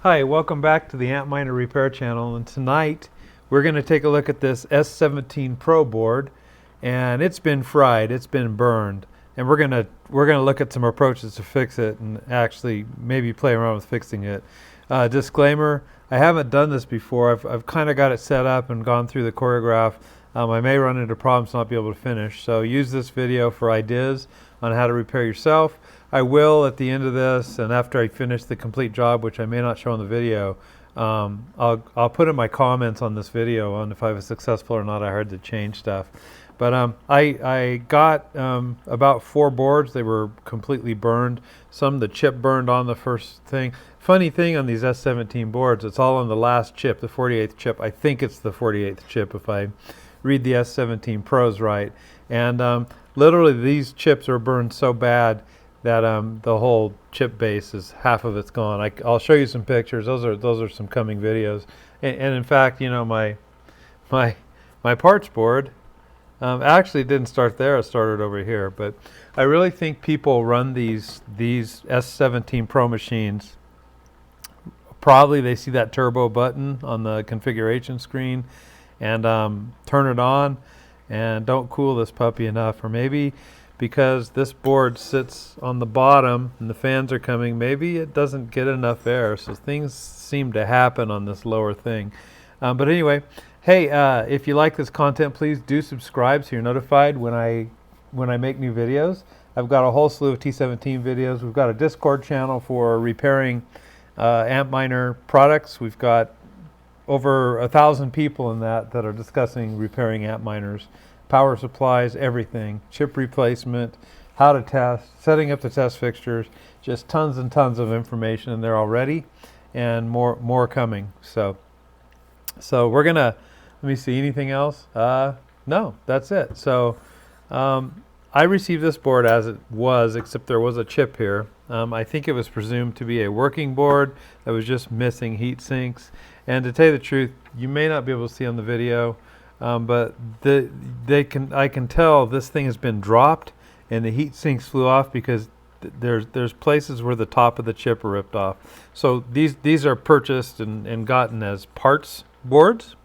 Hi, welcome back to the Antminer Repair Channel, and tonight we're going to take a look at this S17pro board, and it's been fried, it's been burned, and we're going to look at some approaches to fix it and actually maybe play around with fixing it. Disclaimer, I haven't done this before. I've kind of got it set up and gone through the choreograph. I may run into problems not be able to finish, so use this video for ideas on how to repair yourself. I will at the end of this, and after I finish the complete job, which I may not show in the video, I'll put in my comments on this video on if I was successful or not. I had to change stuff. But I got about 4 boards. They were completely burned. Some the chip burned on the first thing. Funny thing on these S17 boards, it's all on the last chip, the 48th chip. I think it's the 48th chip if I read the S17 Pros right. And literally these chips are burned so bad that the whole chip base is half of it's gone. I'll show you some pictures. Those are some coming videos. And in fact, you know, my parts board actually didn't start there. It started over here. But I really think people run these S17 Pro machines. Probably they see that turbo button on the configuration screen and turn it on and don't cool this puppy enough, or maybe because this board sits on the bottom and the fans are coming, maybe it doesn't get enough air, so things seem to happen on this lower thing. But anyway, hey, if you like this content, please do subscribe so you're notified when I make new videos. I've got a whole slew of T17 videos. We've got a Discord channel for repairing Antminer products. We've got over 1,000 people in that are discussing repairing Antminers. Power supplies, everything, chip replacement, how to test, setting up the test fixtures, just tons and tons of information in there already, and more coming. So we're gonna, let me see, anything else? No, that's it. So I received this board as it was, except there was a chip here. I think it was presumed to be a working board that was just missing heat sinks. And to tell you the truth, you may not be able to see on the video, but I can tell this thing has been dropped and the heat sinks flew off because there's places where the top of the chip are ripped off. So these are purchased and gotten as parts boards.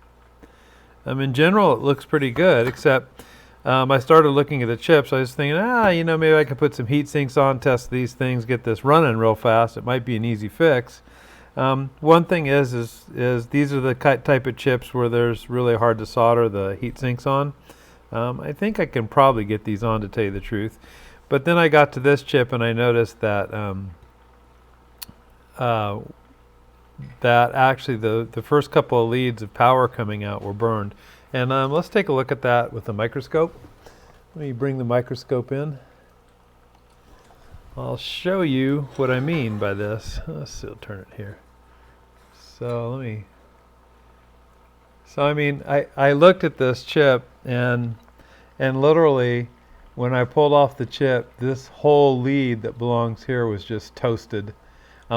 In general, it looks pretty good, except I started looking at the chips. I was thinking, you know, maybe I could put some heat sinks on, test these things, get this running real fast. It might be an easy fix. One thing is these are the type of chips where there's really hard to solder the heat sinks on. I think I can probably get these on, to tell you the truth. But then I got to this chip and I noticed that that actually the first couple of leads of power coming out were burned. And let's take a look at that with a microscope. Let me bring the microscope in. I'll show you what I mean by this. Let's see, I'll turn it here. So I mean, I looked at this chip and literally when I pulled off the chip, this whole lead that belongs here was just toasted.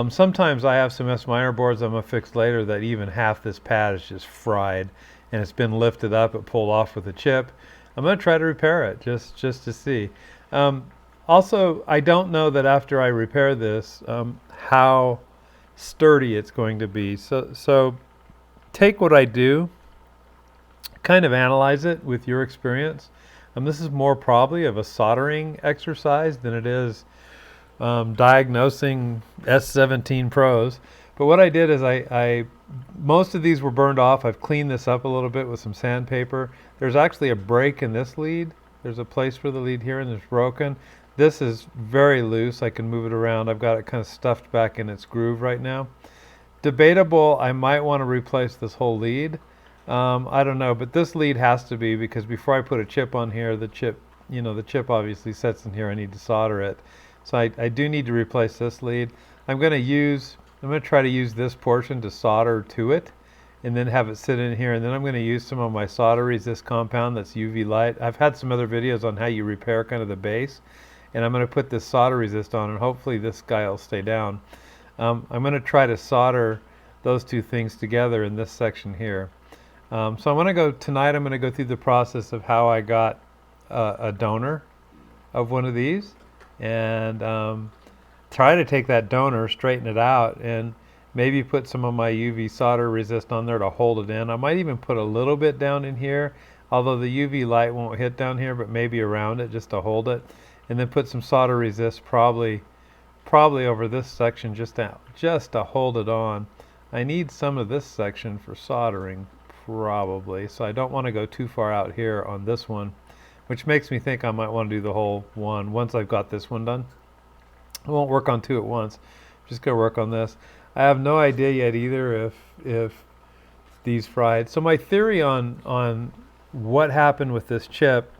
Sometimes I have some Antminer boards I'm gonna fix later that even half this pad is just fried and it's been lifted up, it pulled off with a chip. I'm gonna try to repair it just to see. Also, I don't know that after I repair this, how sturdy it's going to be. So take what I do, kind of analyze it with your experience. This is more probably of a soldering exercise than it is diagnosing S17 Pros. But what I did is most of these were burned off. I've cleaned this up a little bit with some sandpaper. There's actually a break in this lead. There's a place for the lead here and it's broken. This is very loose. I can move it around. I've got it kind of stuffed back in its groove right now. Debatable, I might want to replace this whole lead. I don't know, but this lead has to be, because before I put a chip on here, the chip obviously sits in here. I need to solder it. So I do need to replace this lead. I'm going to try to use this portion to solder to it and then have it sit in here, and then I'm going to use some of my solder resist compound that's UV light. I've had some other videos on how you repair kind of the base, and I'm going to put this solder resist on, and hopefully this guy will stay down. I'm going to try to solder those two things together in this section here. So I'm going to go through the process of how I got a donor of one of these, and try to take that donor, straighten it out, and maybe put some of my UV solder resist on there to hold it in. I might even put a little bit down in here, although the UV light won't hit down here, but maybe around it just to hold it. And then put some solder resist probably over this section just to hold it on. I need some of this section for soldering probably, so I don't want to go too far out here on this one, which makes me think I might want to do the whole one once I've got this one done. I won't work on two at once. Just gonna work on this. I have no idea yet either if these fried. So my theory on what happened with this chip,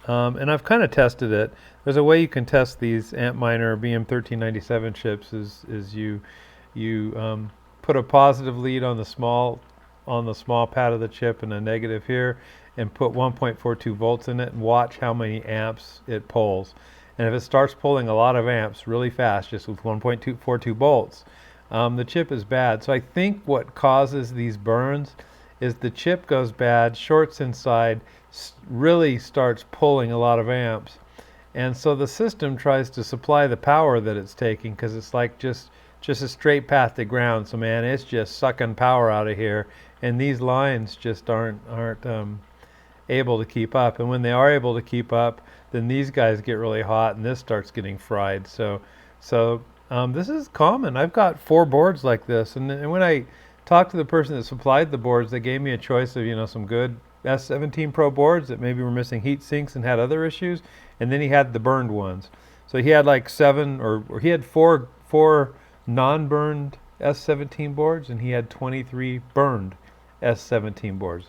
and I've kind of tested it. There's a way you can test these Antminer BM1397 chips. Is you put a positive lead on the small pad of the chip and a negative here, and put 1.42 volts in it, and watch how many amps it pulls. And if it starts pulling a lot of amps really fast, just with 1.242 volts, the chip is bad. So I think what causes these burns is the chip goes bad, shorts inside, really starts pulling a lot of amps. And so the system tries to supply the power that it's taking, because it's like just a straight path to ground. So man, it's just sucking power out of here, and these lines just aren't able to keep up. And when they are able to keep up, then these guys get really hot and this starts getting fried. So this is common. I've got 4 boards like this, and when I talked to the person that supplied the boards, they gave me a choice of some good S17pro boards that maybe were missing heat sinks and had other issues, and then he had the burned ones. So he had like 7 or he had 4 non-burned S17 boards, and he had 23 burned S17 boards.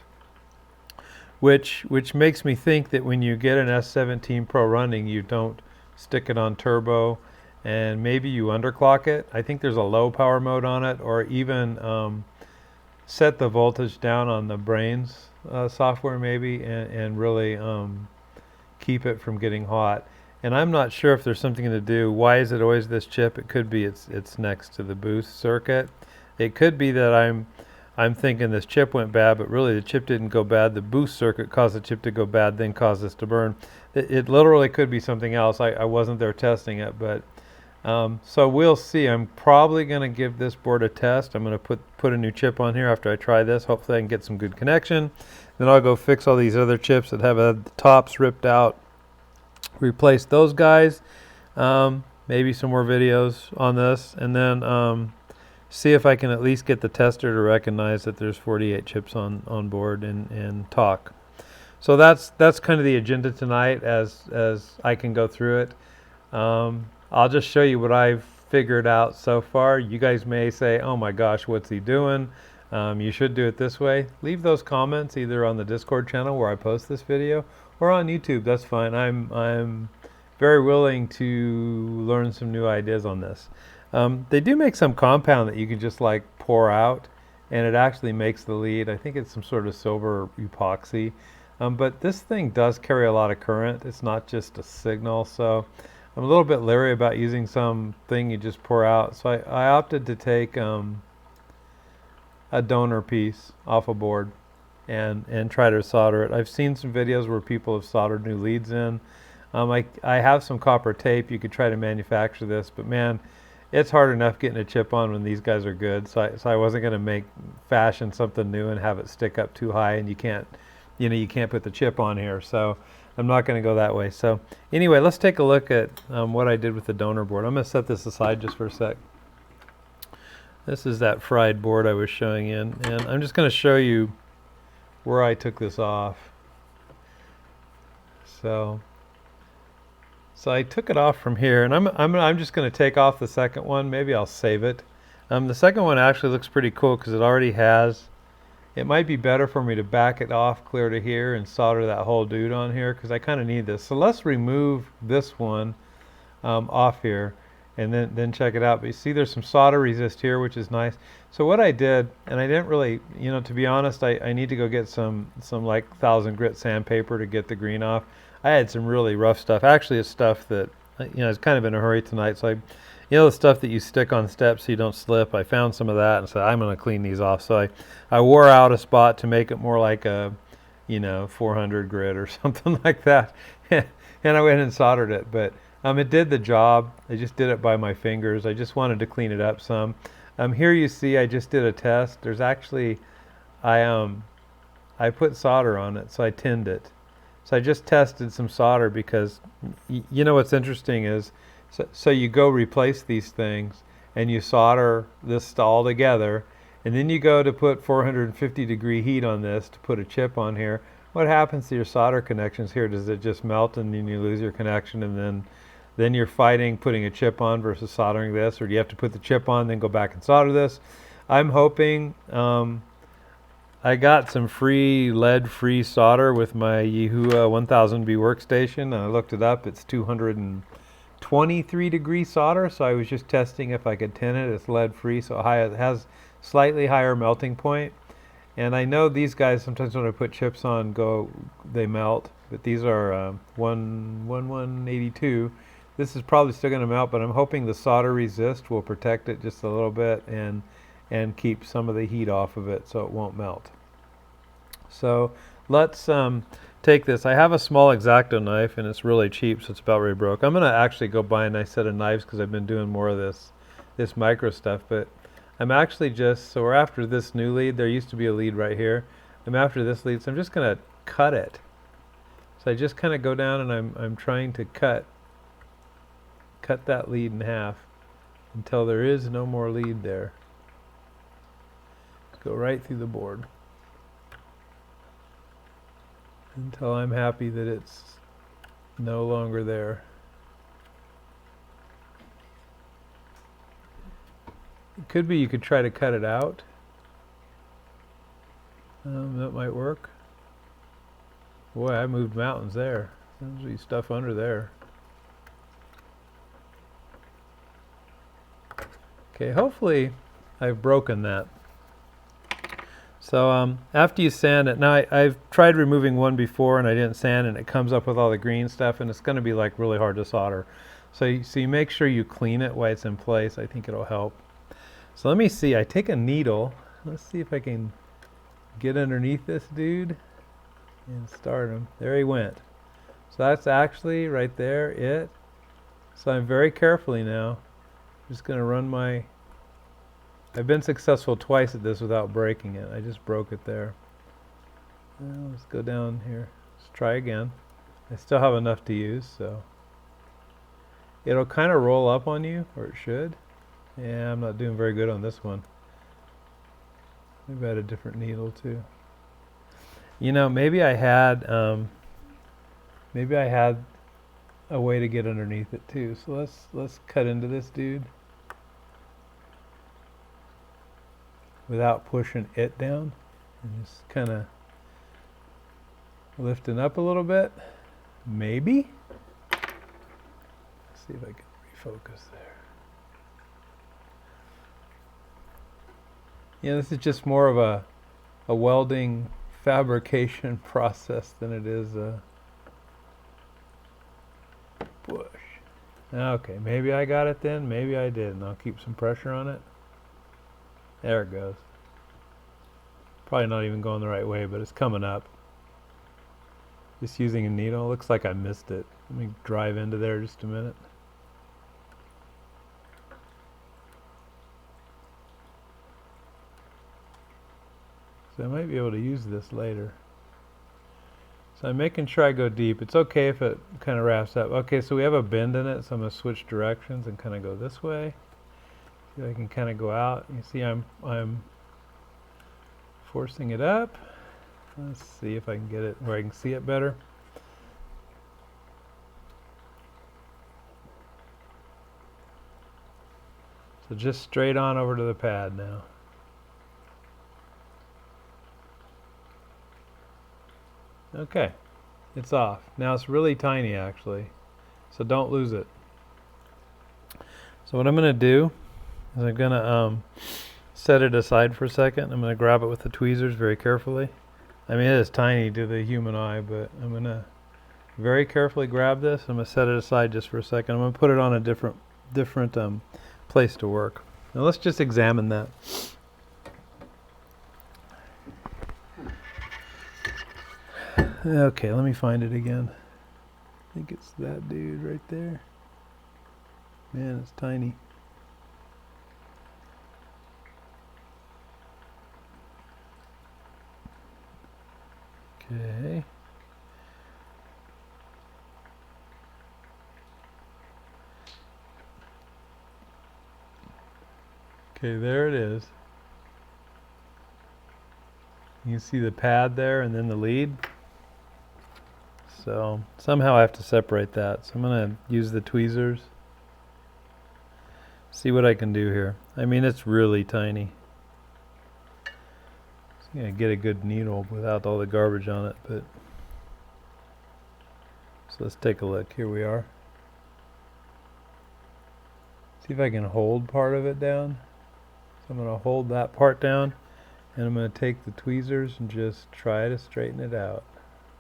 Which makes me think that when you get an S17pro running, you don't stick it on turbo, and maybe you underclock it. I think there's a low power mode on it, or even set the voltage down on the brains software maybe, and really keep it from getting hot. And I'm not sure if there's something to do. Why is it always this chip? It could be it's next to the boost circuit. It could be that I'm thinking this chip went bad, but really the chip didn't go bad. The boost circuit caused the chip to go bad, then caused this to burn. It literally could be something else. I wasn't there testing it, but so we'll see. I'm probably going to give this board a test. I'm going to put a new chip on here after I try this. Hopefully I can get some good connection. Then I'll go fix all these other chips that have the tops ripped out, replace those guys, maybe some more videos on this, and then see if I can at least get the tester to recognize that there's 48 chips on board and talk. So that's kind of the agenda tonight as I can go through it. I'll just show you what I've figured out so far. You guys may say, oh my gosh, what's he doing? You should do it this way. Leave those comments either on the Discord channel where I post this video, or on YouTube. That's fine. I'm very willing to learn some new ideas on this. They do make some compound that you can just like pour out, and it actually makes the lead. I think it's some sort of silver epoxy. But this thing does carry a lot of current. It's not just a signal. So I'm a little bit leery about using something you just pour out. So I opted to take a donor piece off a board and try to solder it. I've seen some videos where people have soldered new leads in. I have some copper tape. You could try to manufacture this, but man, it's hard enough getting a chip on when these guys are good. So I wasn't going to fashion something new and have it stick up too high, and you can't put the chip on here. So I'm not going to go that way. So anyway, let's take a look at what I did with the donor board. I'm going to set this aside just for a sec. This is that fried board I was showing in, and I'm just going to show you where I took this off. So I took it off from here, and I'm just going to take off the second one. Maybe I'll save it. The second one actually looks pretty cool because it already has. It might be better for me to back it off clear to here and solder that whole dude on here, because I kind of need this. So let's remove this one off here, and then check it out. But you see there's some solder resist here, which is nice. So what I did, and I didn't really, to be honest, I need to go get some like 1000 grit sandpaper to get the green off. I had some really rough stuff. Actually, it's stuff that, I was kind of in a hurry tonight. So the stuff that you stick on steps so you don't slip. I found some of that and said, I'm going to clean these off. So I wore out a spot to make it more like a, 400 grit or something like that. And I went and soldered it. But it did the job. I just did it by my fingers. I just wanted to clean it up some. Here you see I just did a test. There's actually, I put solder on it, so I tinned it. So I just tested some solder because, you know what's interesting is, so you go replace these things and you solder this all together, and then you go to put 450 degree heat on this to put a chip on here. What happens to your solder connections here? Does it just melt and then you lose your connection, and then you're fighting putting a chip on versus soldering this, or do you have to put the chip on then go back and solder this? I'm hoping, I got some free lead-free solder with my Yihua 1000B workstation. I looked it up. It's 223 degree solder, so I was just testing if I could tin it. It's lead-free, so it has slightly higher melting point. And I know these guys, sometimes when I put chips on, they melt, but these are 1182. This is probably still going to melt, but I'm hoping the solder resist will protect it just a little bit and keep some of the heat off of it so it won't melt. So let's take this. I have a small X-Acto knife and it's really cheap, so it's about ready broke. I'm going to actually go buy a nice set of knives because I've been doing more of this micro stuff, but I'm actually so we're after this new lead. There used to be a lead right here. I'm after this lead, so I'm just going to cut it. So I just kind of go down and I'm trying to cut that lead in half until there is no more lead there. Go right through the board until I'm happy that it's no longer there. It could be you could try to cut it out. That might work. Boy, I moved mountains there. There's be stuff under there. Okay, hopefully I've broken that. So after you sand it, now I've tried removing one before and I didn't sand, and it comes up with all the green stuff, and it's going to be like really hard to solder. So you make sure you clean it while it's in place. I think it'll help. So let me see. I take a needle. Let's see if I can get underneath this dude and start him. There he went. So that's actually right there it. So I'm very carefully now just going to run I've been successful twice at this without breaking it. I just broke it there. Well, let's go down here. Let's try again. I still have enough to use, so it'll kind of roll up on you, or it should. Yeah, I'm not doing very good on this one. Maybe I had a different needle too. You know, maybe I had a way to get underneath it too. So let's cut into this dude without pushing it down, and just kind of lifting up a little bit. Maybe. Let's see if I can refocus there. Yeah, this is just more of a welding fabrication process than it is a push. Okay, maybe I got it then, maybe I didn't. I'll keep some pressure on it. There it goes. Probably not even going the right way, but it's coming up. Just using a needle. Looks like I missed it. Let me drive into there just a minute. So I might be able to use this later. So I'm making sure I go deep. It's okay if it kind of wraps up. Okay, so we have a bend in it, so I'm going to switch directions and kind of go this way. See if I can kind of go out. You see I'm forcing it up. Let's see if I can get it where I can see it better. So just straight on over to the pad now. Okay, it's off. Now it's really tiny actually, so don't lose it. So what I'm going to do is I'm going to set it aside for a second. I'm going to grab it with the tweezers very carefully. I mean, it is tiny to the human eye, but I'm going to very carefully grab this. I'm going to set it aside just for a second. I'm going to put it on a different place to work. Now let's just examine that. Okay, let me find it again. I think it's that dude right there. Man, it's tiny. Okay. Okay, there it is. You can see the pad there and then the lead. So somehow I have to separate that. So I'm going to use the tweezers. See what I can do here. I mean, it's really tiny. So I'm going to get a good needle without all the garbage on it. But so let's take a look. Here we are. See if I can hold part of it down. So I'm going to hold that part down, and I'm going to take the tweezers and just try to straighten it out.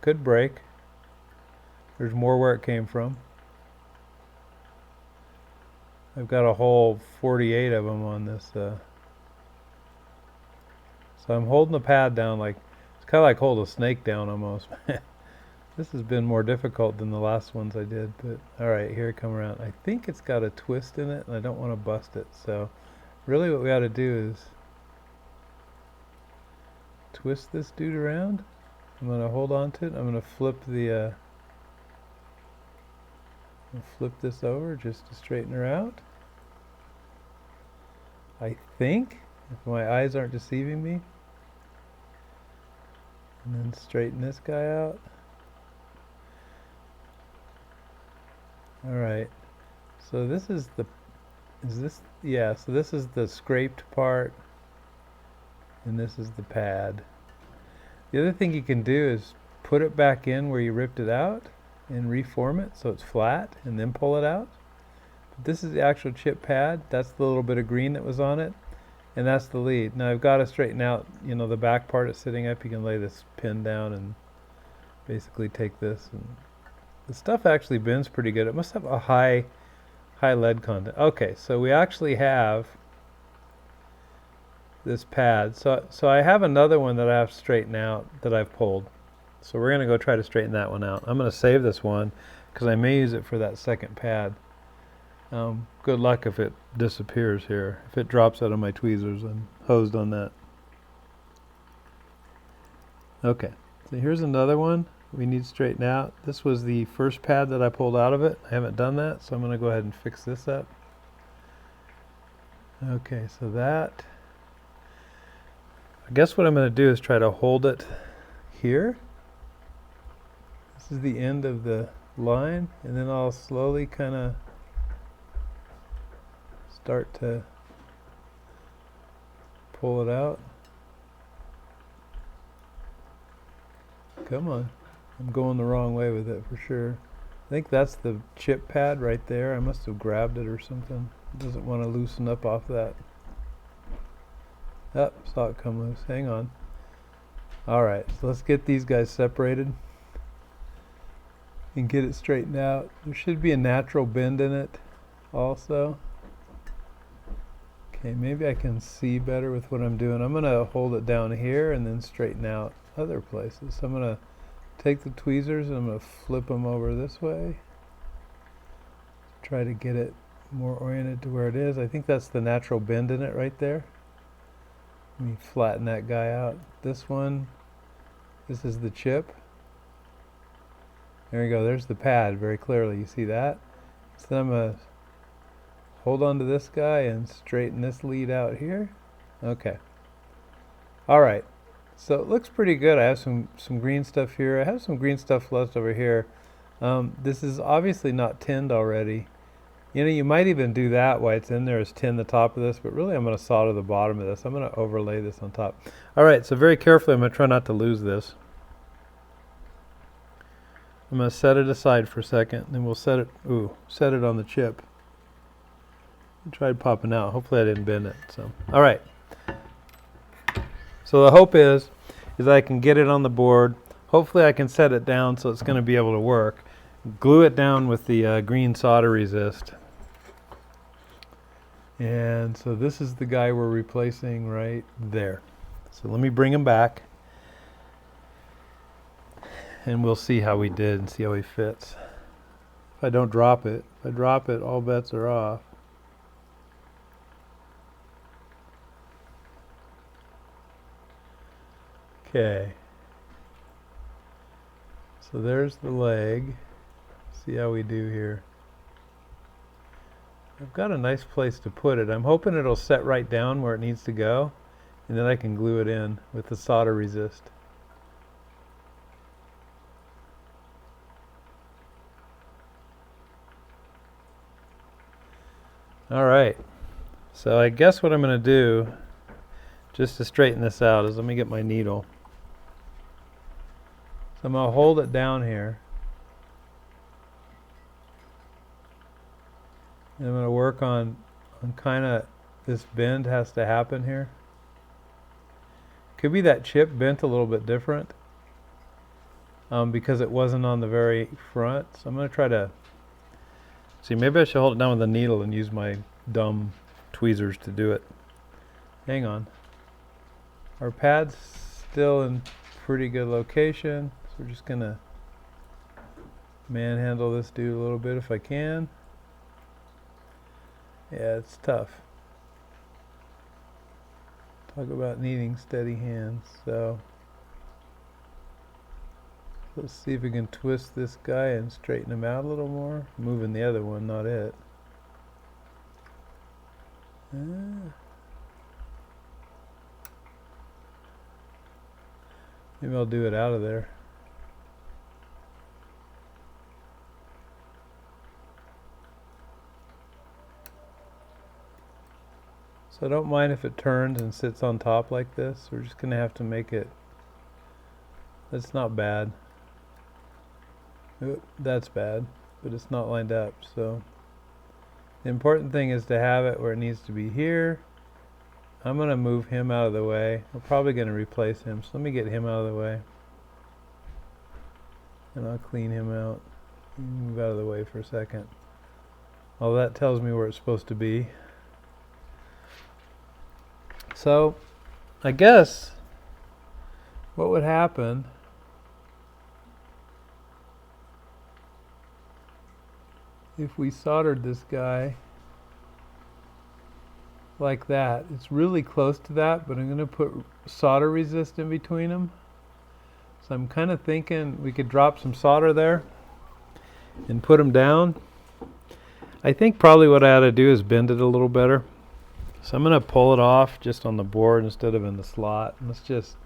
Could break. There's more where it came from. I've got a whole 48 of them on this. So I'm holding the pad down like, it's kind of like holding a snake down almost. This has been more difficult than the last ones I did, but alright, here it come around. I think it's got a twist in it and I don't want to bust it, so really what we ought to do is twist this dude around. I'm going to hold on to it. I'm going to flip the flip this over just to straighten her out. I think, if my eyes aren't deceiving me. And then straighten this guy out. Alright, so this is the, so this is the scraped part, and this is the pad. The other thing you can do is put it back in where you ripped it out and reform it so it's flat, and then pull it out. But this is the actual chip pad. That's the little bit of green that was on it, and that's the lead. Now I've got to straighten out, you know, the back part is sitting up. You can lay this pin down and basically take this, and the stuff actually bends pretty good. It must have a high lead content. Okay, so we actually have this pad. So I have another one that I have to straighten out that I've pulled. So we're going to go try to straighten that one out. I'm going to save this one because I may use it for that second pad. Good luck if it disappears here. If it drops out of my tweezers, I'm hosed on that. Okay, so here's another one we need to straighten out. This was the first pad that I pulled out of it. I haven't done that, so I'm going to go ahead and fix this up. Okay, so that, I guess what I'm going to do is try to hold it here. This is the end of the line, and then I'll slowly kind of start to pull it out. Come on. I'm going the wrong way with it for sure. I think that's the chip pad right there. I must have grabbed it or something. It doesn't want to loosen up off that. Oh, saw it come loose. Hang on. Alright, so let's get these guys separated and get it straightened out. There should be a natural bend in it also. Okay, maybe I can see better with what I'm doing. I'm going to hold it down here and then straighten out other places. So I'm going to take the tweezers and I'm going to flip them over this way. Try to get it more oriented to where it is. I think that's the natural bend in it right there. Let me flatten that guy out. This one, this is the chip. There we go, there's the pad very clearly. You see that? So then I'm going to hold on to this guy and straighten this lead out here. Okay. Alright. So it looks pretty good. I have some green stuff here. I have some green stuff left over here. This is obviously not tinned already. You know, you might even do that while it's in there is tin the top of this, but really I'm going to solder the bottom of this. I'm going to overlay this on top. Alright, so very carefully I'm going to try not to lose this. I'm going to set it aside for a second, then we'll set it on the chip. I tried popping out. Hopefully I didn't bend it. So, alright. So the hope is I can get it on the board. Hopefully I can set it down so it's going to be able to work. Glue it down with the green solder resist. And so this is the guy we're replacing right there. So let me bring him back. And we'll see how we did and see how he fits. If I don't drop it, all bets are off. Okay. So there's the leg. See how we do here. I've got a nice place to put it. I'm hoping it'll set right down where it needs to go, and then I can glue it in with the solder resist. Alright, so I guess what I'm going to do, just to straighten this out, is let me get my needle. So I'm going to hold it down here. And I'm going to work on kind of, this bend has to happen here. Could be that chip bent a little bit different because it wasn't on the very front. So I'm going to try to, see, maybe I should hold it down with a needle and use my dumb tweezers to do it. Hang on. Our pad's still in pretty good location, so we're just going to manhandle this dude a little bit if I can. Yeah, it's tough. Talk about needing steady hands. So let's see if we can twist this guy and straighten him out a little more. Moving the other one, not it. Maybe I'll do it out of there. So I don't mind if it turns and sits on top like this. We're just going to have to make it, that's not bad. Oop, that's bad, but it's not lined up. So the important thing is to have it where it needs to be here. I'm going to move him out of the way. We're probably going to replace him, so let me get him out of the way. And I'll clean him out. Move out of the way for a second. Well, that tells me where it's supposed to be. So, I guess what would happen if we soldered this guy like that. It's really close to that, but I'm going to put solder resist in between them. So I'm kind of thinking we could drop some solder there and put them down. I think probably what I ought to do is bend it a little better. So I'm going to pull it off just on the board instead of in the slot. And let's just,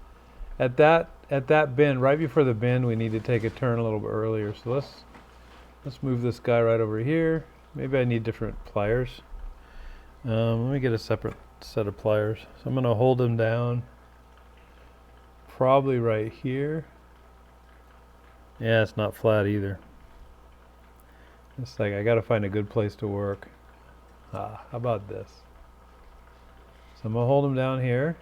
at that bend, right before the bend, we need to take a turn a little bit earlier. So let's move this guy right over here. Maybe I need different pliers. Let me get a separate set of pliers. So I'm going to hold him down probably right here. Yeah, it's not flat either. It's like I got to find a good place to work. How about this? So I'm going to hold them down here,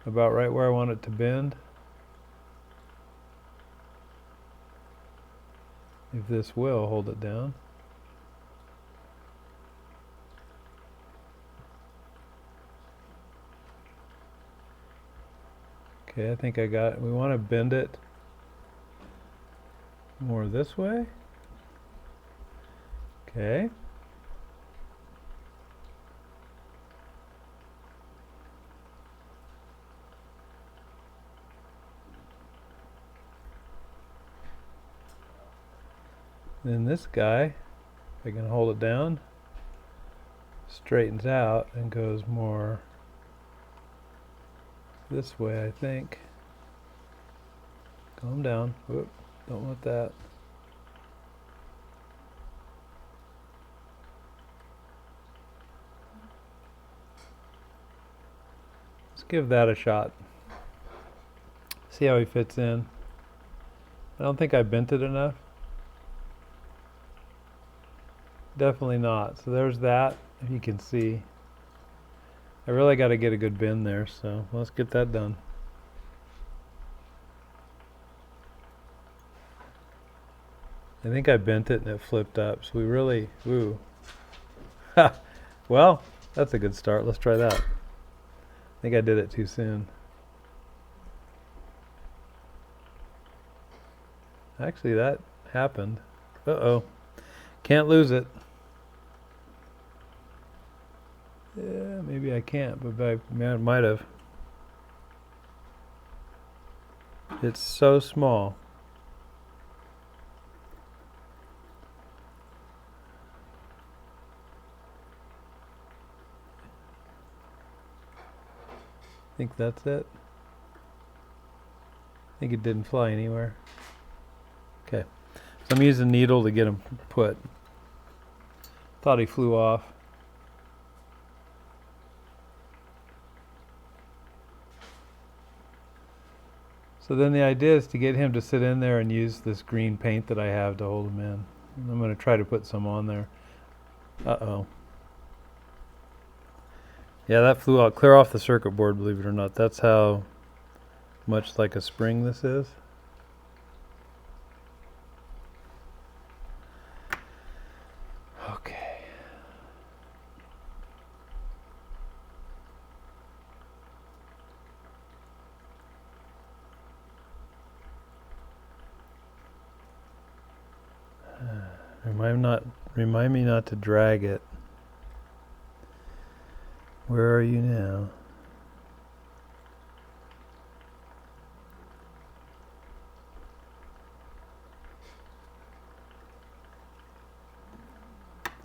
about right where I want it to bend. If this will hold it down. Okay, I think I got it. We want to bend it more this way. Okay. Then this guy, if I can hold it down, straightens out and goes more this way, I think. Calm down. Whoop, don't want that. Let's give that a shot. See how he fits in. I don't think I bent it enough. Definitely not. So there's that, if you can see. I really got to get a good bend there, so let's get that done. I think I bent it and it flipped up, so we really, woo. Well, that's a good start. Let's try that. I think I did it too soon. Actually, that happened. Uh-oh. Can't lose it. Yeah, maybe I can't, but I might have. It's so small. think that's it. I think it didn't fly anywhere. Okay, so I'm using a needle to get him put. Thought he flew off. So then the idea is to get him to sit in there and use this green paint that I have to hold him in. And I'm going to try to put some on there. Uh-oh. Yeah, that flew out clear off the circuit board, believe it or not. That's how much like a spring this is. Okay. Remind me not to drag it. Where are you now?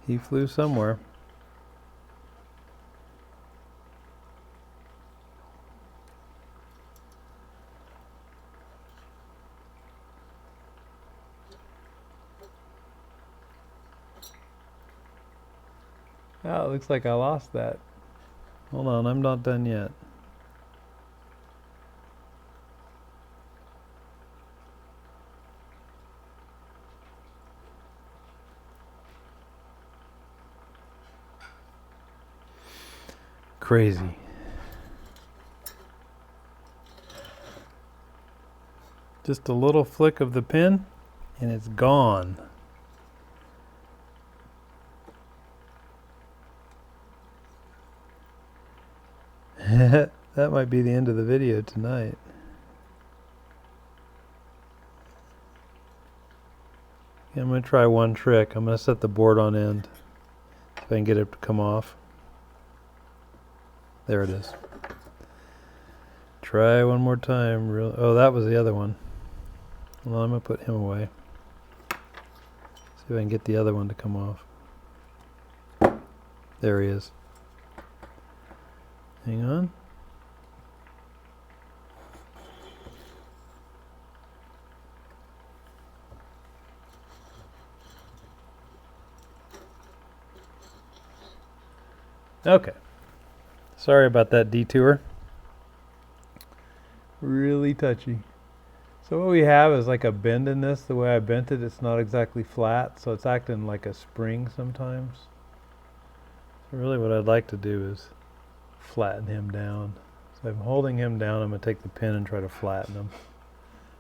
He flew somewhere. Oh, it looks like I lost that. Hold on, I'm not done yet. Crazy. Just a little flick of the pin and it's gone. That might be the end of the video tonight. I'm going to try one trick. I'm going to set the board on end so I can get it to come off. There it is. Try one more time. Oh, that was the other one. Well, I'm going to put him away. See if I can get the other one to come off. There he is. Hang on. Okay. Sorry about that detour. Really touchy. So what we have is like a bend in this. The way I bent it, it's not exactly flat, so it's acting like a spring sometimes. So really what I'd like to do is flatten him down. So I'm holding him down. I'm going to take the pin and try to flatten him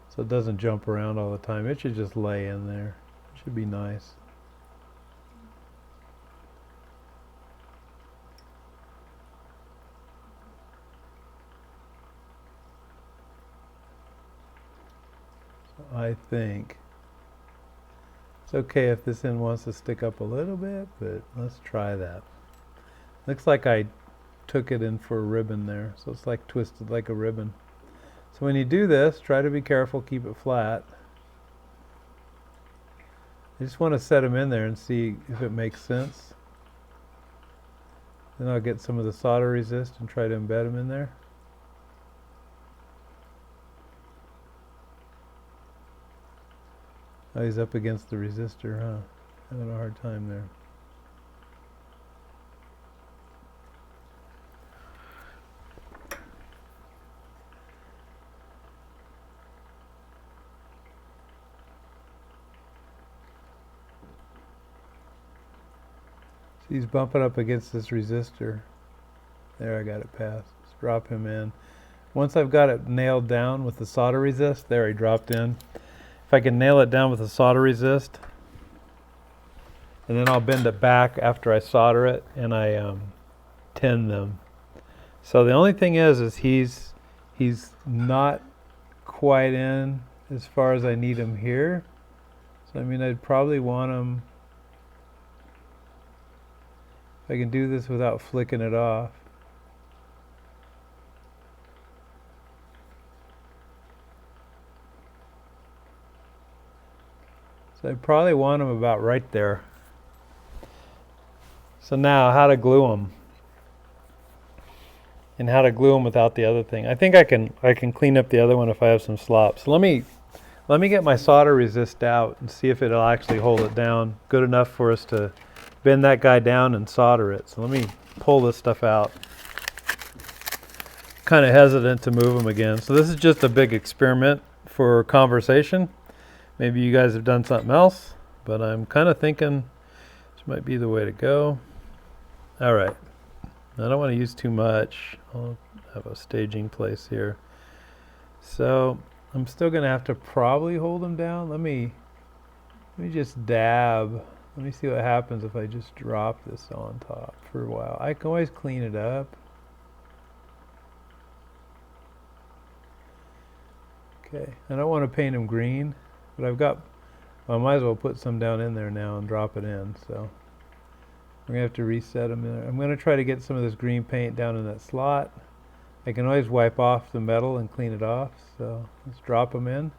so it doesn't jump around all the time. It should just lay in there. It should be nice. So I think it's okay if this end wants to stick up a little bit, but let's try that. Looks like I took it in for a ribbon there, so it's like twisted like a ribbon. So when you do this, try to be careful, keep it flat. I just want to set them in there and see if it makes sense. Then I'll get some of the solder resist and try to embed them in there. Oh, he's up against the resistor, huh? Having a hard time there. He's bumping up against this resistor. There, I got it past. Let's drop him in. Once I've got it nailed down with the solder resist, there he dropped in. If I can nail it down with the solder resist, and then I'll bend it back after I solder it and I tin them. So the only thing is he's not quite in as far as I need him here. So I mean, I'd probably want him. I can do this without flicking it off. So I probably want them about right there. So now, how to glue them. and how to glue them without the other thing. I think I can clean up the other one if I have some slop. So let me get my solder resist out and see if it'll actually hold it down good enough for us to bend that guy down and solder it. So let me pull this stuff out. Kind of hesitant to move them again. So this is just a big experiment for conversation. Maybe you guys have done something else, but I'm kind of thinking this might be the way to go. All right. I don't want to use too much. I'll have a staging place here. So I'm still going to have to probably hold them down. Let me just dab. Let me see what happens if I just drop this on top for a while. I can always clean it up. Okay, I don't want to paint them green, but well, I might as well put some down in there now and drop it in. So we're going to have to reset them in there. I'm going to try to get some of this green paint down in that slot. I can always wipe off the metal and clean it off. So let's drop them in.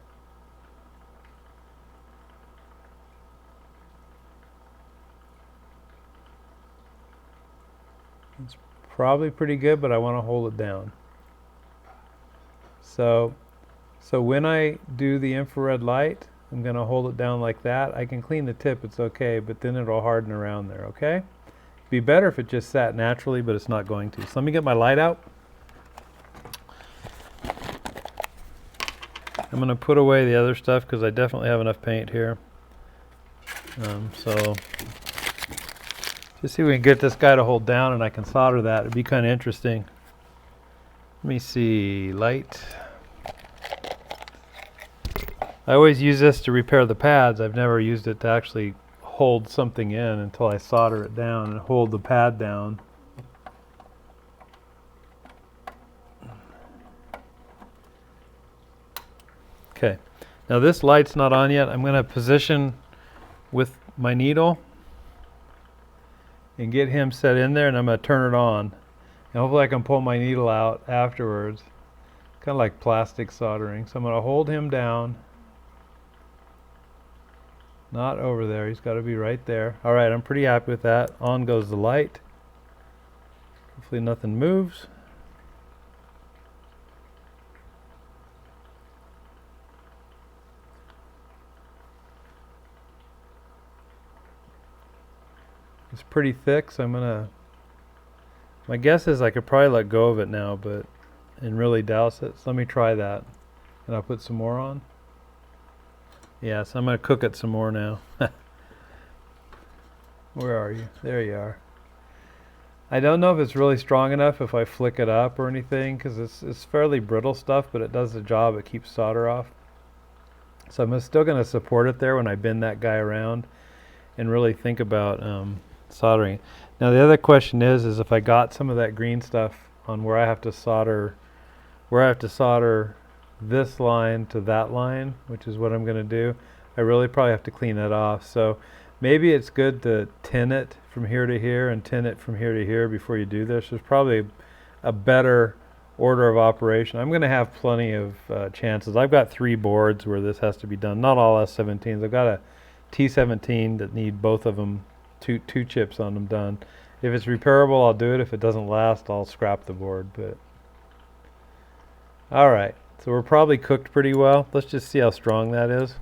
It's probably pretty good, but I want to hold it down. So when I do the infrared light, I'm going to hold it down like that. I can clean the tip, it's okay, but then it'll harden around there, okay? It'd be better if it just sat naturally, but it's not going to. So let me get my light out. I'm going to put away the other stuff because I definitely have enough paint here. So just see if we can get this guy to hold down and I can solder that. It'd be kind of interesting. Let me see, light. I always use this to repair the pads. I've never used it to actually hold something in until I solder it down and hold the pad down. Okay, now this light's not on yet. I'm going to position with my needle and get him set in there, and I'm going to turn it on. And hopefully I can pull my needle out afterwards. Kind of like plastic soldering. So I'm going to hold him down. Not over there, he's got to be right there. Alright, I'm pretty happy with that. On goes the light. Hopefully nothing moves. It's pretty thick, so my guess is I could probably let go of it now, and really douse it. So let me try that. And I'll put some more on. Yeah, so I'm going to cook it some more now. Where are you? There you are. I don't know if it's really strong enough if I flick it up or anything, because it's fairly brittle stuff, but it does the job. It keeps solder off. So I'm still going to support it there when I bend that guy around and really think about soldering. Now the other question is if I got some of that green stuff on where I have to solder this line to that line, which is what I'm going to do, I really probably have to clean that off. So maybe it's good to tin it from here to here and tin it from here to here before you do this. There's probably a better order of operation. I'm going to have plenty of chances. I've got 3 boards where this has to be done. Not all S17s. I've got a T17 that need both of them, two chips on them done. If it's repairable, I'll do it. If it doesn't last, I'll scrap the board. But all right. So we're probably cooked pretty well. Let's just see how strong that is.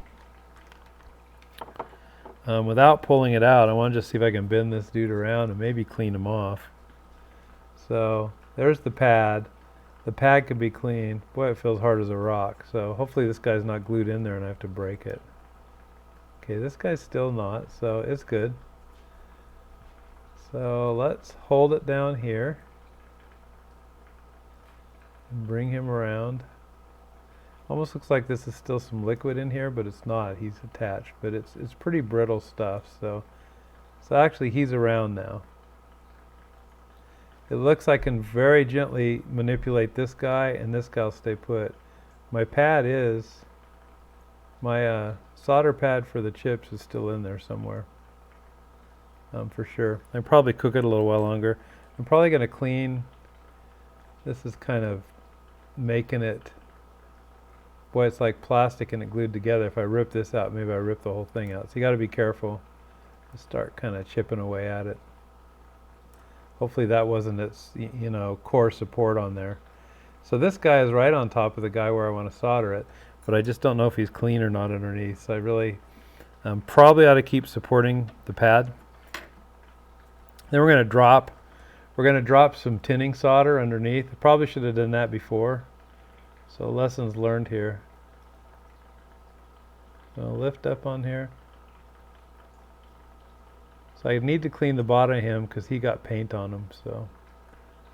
Without pulling it out, I want to just see if I can bend this dude around and maybe clean him off. So there's the pad. The pad can be clean. Boy, it feels hard as a rock. So hopefully this guy's not glued in there and I have to break it. Okay, this guy's still not, so it's good. So let's hold it down here and bring him around. Almost looks like this is still some liquid in here, but it's not. He's attached, but it's pretty brittle stuff. So actually he's around now. It looks like I can very gently manipulate this guy, and this guy will stay put. My solder pad for the chips is still in there somewhere. For sure. I'll probably cook it a little while longer. I'm probably going to clean. This is kind of making it. Boy, it's like plastic and it glued together. If I rip this out, maybe I rip the whole thing out. So you got to be careful. Start kind of chipping away at it. Hopefully that wasn't its, you know, core support on there. So this guy is right on top of the guy where I want to solder it, but I just don't know if he's clean or not underneath. So I really probably ought to keep supporting the pad. Then we're going to drop some tinning solder underneath. I probably should have done that before. So lessons learned here. So I'll lift up on here. So I need to clean the bottom of him because he got paint on him. So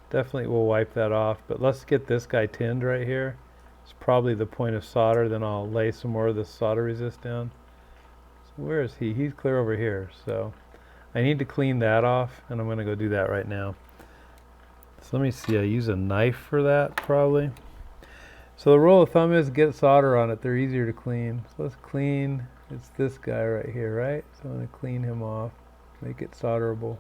definitely we'll wipe that off. But let's get this guy tinned right here. It's probably the point of solder. Then I'll lay some more of this solder resist down. So where is he? He's clear over here. So I need to clean that off, and I'm going to go do that right now. So let me see. I use a knife for that probably. So the rule of thumb is get solder on it. They're easier to clean. So let's clean. It's this guy right here, right? So I'm going to clean him off. Make it solderable.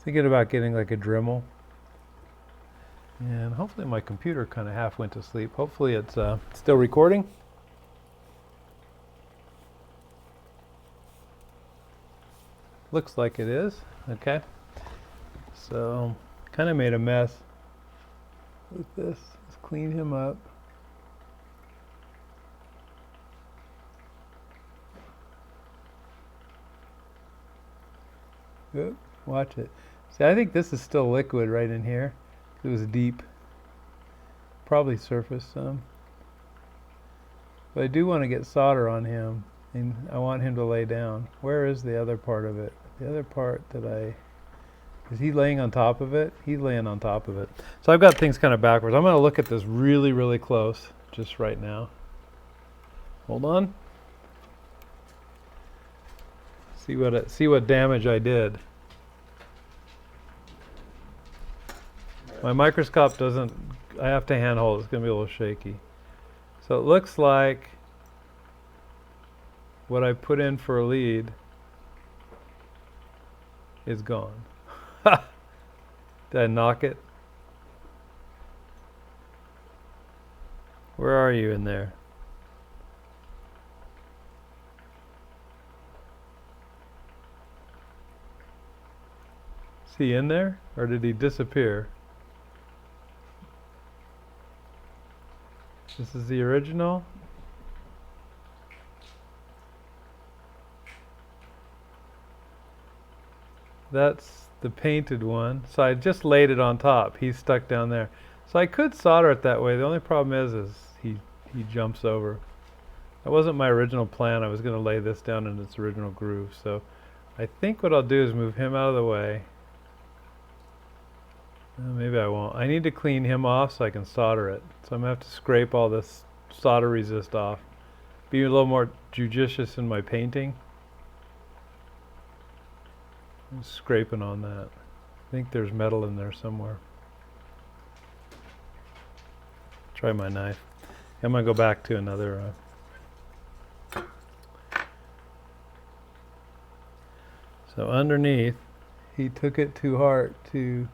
Thinking about getting like a Dremel. And hopefully my computer kind of half went to sleep. Hopefully it's still recording. Looks like it is. Okay. So kind of made a mess with this. Let's clean him up. Oop, watch it. See, I think this is still liquid right in here. It was deep. Probably surfaced some. But I do want to get solder on him, and I want him to lay down. Where is the other part of it? The other part that is he laying on top of it? He's laying on top of it. So I've got things kind of backwards. I'm going to look at this really, really close just right now. Hold on. See what damage I did. My microscope doesn't, I have to hand hold, it's going to be a little shaky. So it looks like what I put in for a lead is gone. Did I knock it? Where are you in there? Is he in there, or did he disappear? This is the original. That's the painted one. So I just laid it on top. He's stuck down there. So I could solder it that way. The only problem is he jumps over. That wasn't my original plan. I was going to lay this down in its original groove. So I think what I'll do is move him out of the way. Maybe I won't. I need to clean him off so I can solder it. So I'm going to have to scrape all this solder resist off. Be a little more judicious in my painting. I'm scraping on that. I think there's metal in there somewhere. Try my knife. I'm going to go back to another. So underneath, he took it to heart to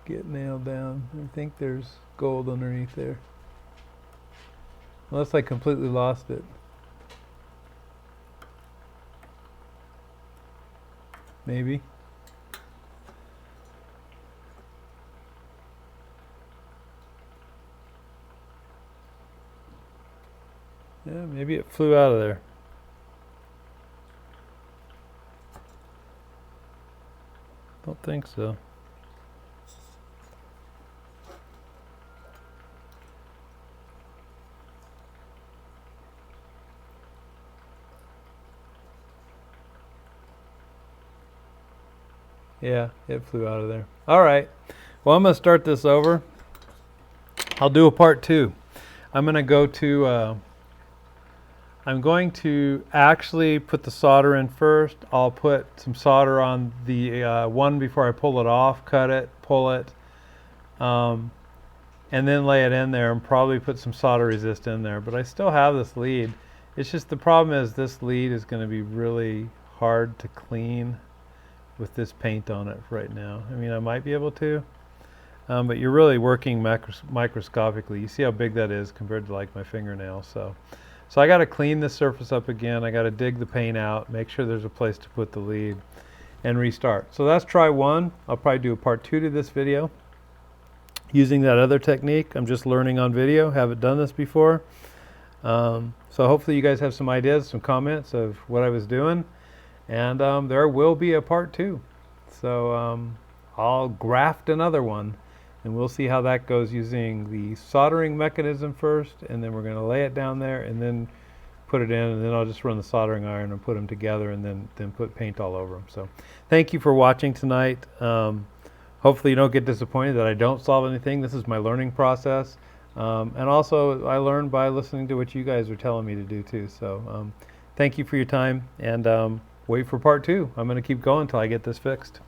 get nailed down. I think there's gold underneath there. Unless I completely lost it. Maybe. Yeah, maybe it flew out of there. Don't think so. Yeah, it flew out of there. All right. Well, I'm going to start this over. I'll do a part 2. I'm going to actually put the solder in first. I'll put some solder on the one before I pull it off, cut it, pull it, and then lay it in there and probably put some solder resist in there. But I still have this lead. It's just the problem is this lead is going to be really hard to clean with this paint on it right now. I mean, I might be able to. but you're really working microscopically. You see how big that is compared to like my fingernail. So I got to clean this surface up again. I got to dig the paint out, make sure there's a place to put the lead, and restart. So that's try one. I'll probably do a part 2 to this video using that other technique. I'm just learning on video, haven't done this before. So hopefully you guys have some ideas, some comments of what I was doing, and there will be a part 2. So I'll graft another one, and we'll see how that goes using the soldering mechanism first, and then we're going to lay it down there and then put it in, and then I'll just run the soldering iron and put them together, and then put paint all over them. So thank you for watching tonight. Hopefully you don't get disappointed that I don't solve anything. This is my learning process. And also I learned by listening to what you guys are telling me to do too. So thank you for your time, and wait for part 2. I'm going to keep going until I get this fixed.